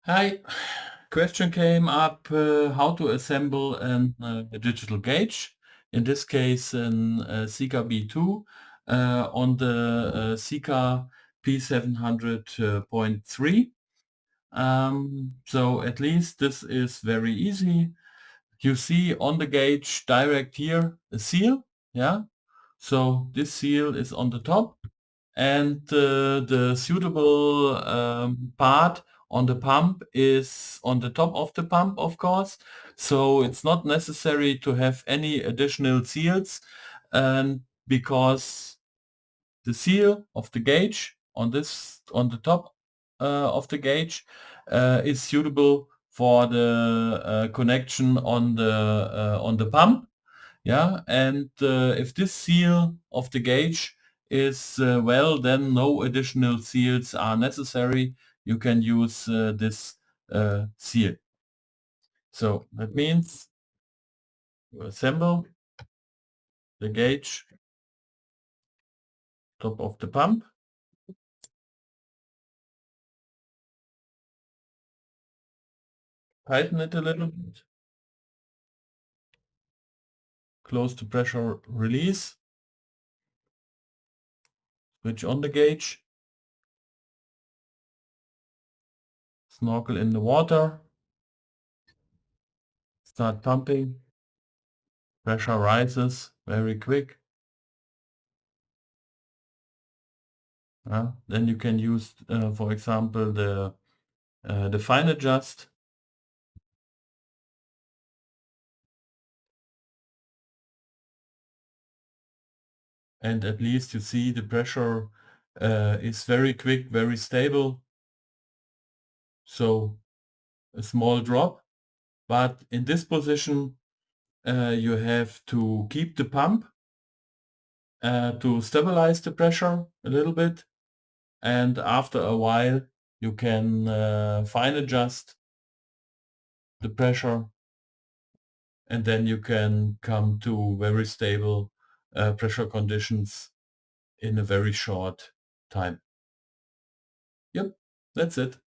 Hi. Question came up how to assemble a digital gauge, in this case an SIKA B2 on the SIKA P700.3. So at least this is very easy. You see on the gauge direct here a seal, yeah? So this seal is on the top, and the suitable part on the pump is on the top of the pump, of course. So it's not necessary to have any additional seals, and because the seal of the gauge on the top of the gauge is suitable for the connection on the pump. Yeah, and if this seal of the gauge is well, then no additional seals are necessary. You can use this seal. So that means you assemble the gauge top of the pump, tighten it a little bit, close the pressure release, switch on the gauge, snorkel in the water, start pumping, pressure rises very quick. Then you can use, for example, the fine adjust, and at least you see the pressure is very quick, very stable. So a small drop, but in this position you have to keep the pump to stabilize the pressure a little bit, and after a while you can fine adjust the pressure, and then you can come to very stable pressure conditions in a very short time. Yep, that's it.